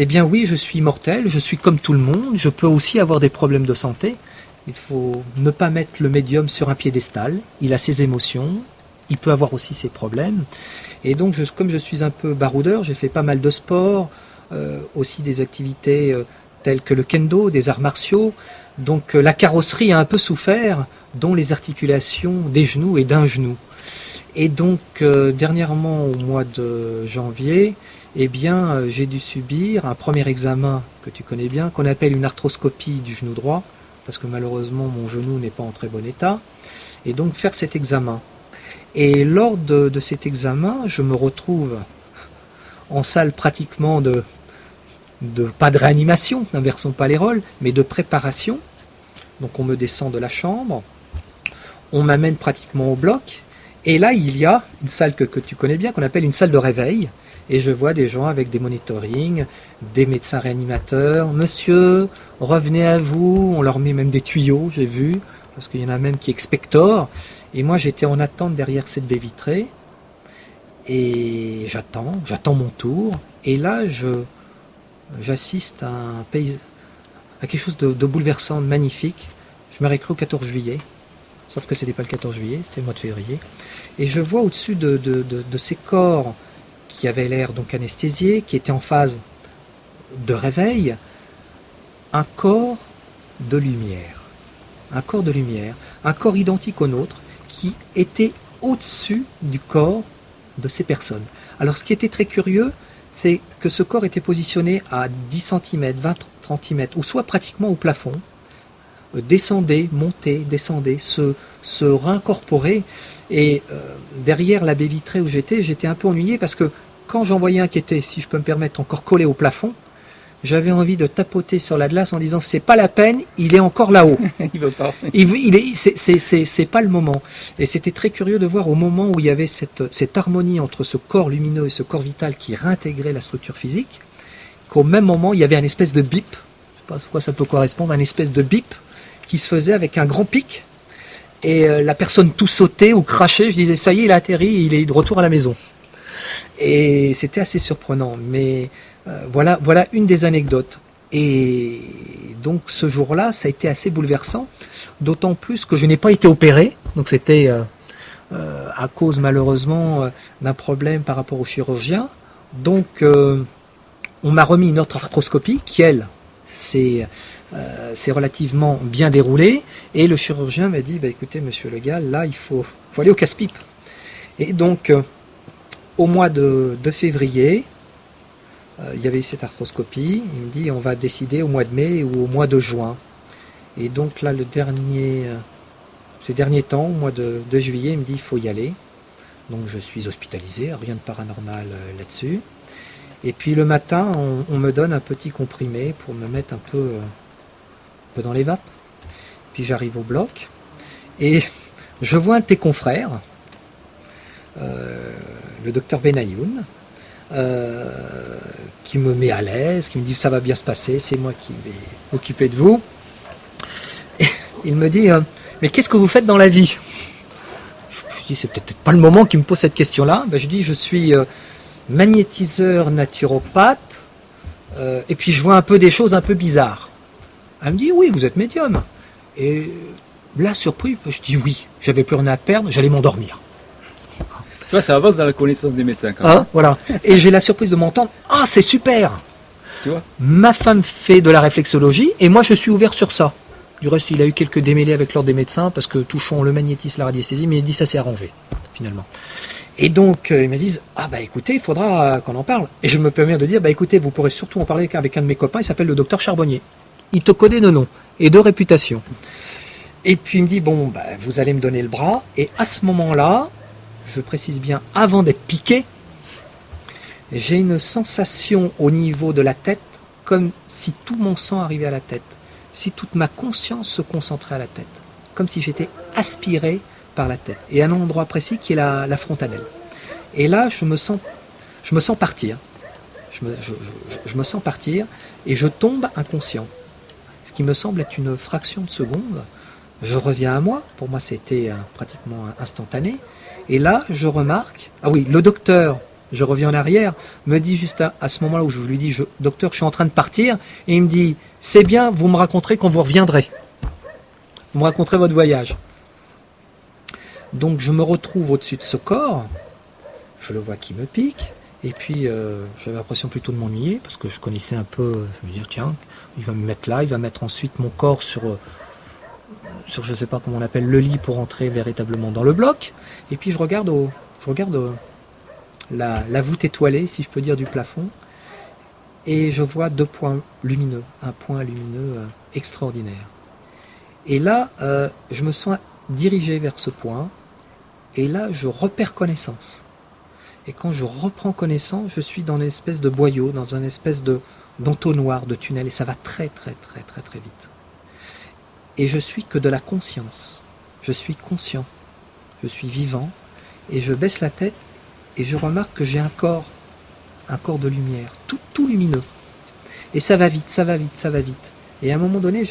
Eh bien oui, je suis mortel, je suis comme tout le monde, je peux aussi avoir des problèmes de santé. Il faut ne pas mettre le médium sur un piédestal, il a ses émotions, il peut avoir aussi ses problèmes. Et donc, comme je suis un peu baroudeur, j'ai fait pas mal de sport, aussi des activités telles que le kendo, des arts martiaux. Donc la carrosserie a un peu souffert, dont les articulations des genoux et d'un genou. Et donc, dernièrement, au mois de janvier, eh bien, j'ai dû subir un premier examen que tu connais bien, qu'on appelle une arthroscopie du genou droit, parce que malheureusement, mon genou n'est pas en très bon état, et donc faire cet examen. Et lors de cet examen, je me retrouve en salle pratiquement pas de réanimation, n'inversons pas les rôles, mais de préparation. Donc on me descend de la chambre, on m'amène pratiquement au bloc, et là il y a une salle que tu connais bien, qu'on appelle une salle de réveil, et je vois des gens avec des monitorings, des médecins réanimateurs, monsieur, revenez à vous, on leur met même des tuyaux, j'ai vu, parce qu'il y en a même qui expectorent, et moi j'étais en attente derrière cette baie vitrée, et j'attends mon tour, et là j'assiste à quelque chose de bouleversant, de magnifique. Je m'aurais cru au 14 juillet, sauf que ce n'était pas le 14 juillet, c'était le mois de février. Et je vois au-dessus de ces corps qui avaient l'air donc anesthésiés, qui étaient en phase de réveil, un corps de lumière. Un corps de lumière, un corps identique au nôtre, qui était au-dessus du corps de ces personnes. Alors ce qui était très curieux, c'est que ce corps était positionné à 10 cm, 20 cm, ou soit pratiquement au plafond, descendait, montait, descendait, se réincorporait. Et derrière la baie vitrée où j'étais un peu ennuyé parce que quand j'en voyais un qui était, si je peux me permettre, encore collé au plafond, j'avais envie de tapoter sur la glace en disant c'est pas la peine, il est encore là-haut. Il veut pas. C'est pas le moment. Et c'était très curieux de voir au moment où il y avait cette harmonie entre ce corps lumineux et ce corps vital qui réintégrait la structure physique, qu'au même moment il y avait un espèce de bip, je sais pas à quoi ça peut correspondre, un espèce de bip qui se faisait avec un grand pic. Et la personne tout sautait ou crachait, je disais ça y est, il a atterri, il est de retour à la maison. Et c'était assez surprenant, mais voilà une des anecdotes. Et donc ce jour-là, ça a été assez bouleversant, d'autant plus que je n'ai pas été opéré, donc c'était à cause malheureusement d'un problème par rapport au chirurgien. Donc on m'a remis une autre arthroscopie qui, elle, c'est relativement bien déroulé, et le chirurgien m'a dit, bah, écoutez monsieur le gars, là il faut aller au casse-pipe. Et donc au mois de février, il y avait eu cette arthroscopie, il me dit on va décider au mois de mai ou au mois de juin. Et donc là ces derniers temps, au mois de juillet, il me dit il faut y aller. Donc je suis hospitalisé, rien de paranormal là-dessus. Et puis le matin, on me donne un petit comprimé pour me mettre un peu dans les vapes. Puis j'arrive au bloc et je vois un de tes confrères, le docteur Benayoun, qui me met à l'aise, qui me dit ça va bien se passer, c'est moi qui vais m'occuper de vous. Et il me dit mais qu'est-ce que vous faites dans la vie? Je dis c'est peut-être pas le moment qu'il me pose cette question-là. Ben, je dis je suis magnétiseur naturopathe, et puis je vois un peu des choses un peu bizarres. Elle me dit oui, vous êtes médium. Et là, surpris, je dis oui, j'avais plus rien à perdre, j'allais m'endormir. Tu vois, ça avance dans la connaissance des médecins quand même. Voilà. Et j'ai la surprise de m'entendre, ah c'est super. Tu vois, ma femme fait de la réflexologie et moi je suis ouvert sur ça. Du reste, il a eu quelques démêlés avec l'ordre des médecins parce que touchons le magnétisme, la radiesthésie, mais il dit ça s'est arrangé finalement. Et donc ils me disent ah bah écoutez, il faudra qu'on en parle. Et je me permets de dire bah écoutez, vous pourrez surtout en parler avec un de mes copains, il s'appelle le docteur Charbonnier. Il te connaît de nom et de réputation. Et puis il me dit bon bah vous allez me donner le bras, et à ce moment-là, je précise bien avant d'être piqué, j'ai une sensation au niveau de la tête comme si tout mon sang arrivait à la tête, si toute ma conscience se concentrait à la tête, comme si j'étais aspiré par la tête, et à un endroit précis qui est la frontanelle. Et là, je me sens partir. Je me sens partir et je tombe inconscient. Ce qui me semble être une fraction de seconde. Je reviens à moi. Pour moi, c'était pratiquement instantané. Et là, je remarque... Ah oui, le docteur je reviens en arrière, me dit juste à ce moment-là où je lui dis, docteur, je suis en train de partir, et il me dit, c'est bien, vous me raconterez quand vous reviendrez. Vous me raconterez votre voyage. Donc je me retrouve au-dessus de ce corps, je le vois qui me pique, et puis j'avais l'impression plutôt de m'ennuyer, parce que je connaissais un peu, je me dis, tiens, il va me mettre là, il va mettre ensuite mon corps sur je ne sais pas comment on appelle, le lit pour entrer véritablement dans le bloc, et puis je regarde la voûte étoilée, si je peux dire, du plafond, et je vois 2 points lumineux, un point lumineux extraordinaire. Et là, je me sens dirigé vers ce point, et là, je repère connaissance. Et quand je reprends connaissance, je suis dans une espèce de boyau, dans une espèce d'entonnoir, de tunnel, et ça va très très très très très vite. Et je suis que de la conscience. Je suis conscient, je suis vivant, et je baisse la tête, et je remarque que j'ai un corps de lumière, tout lumineux. Et ça va vite, ça va vite, ça va vite. Et à un moment donné,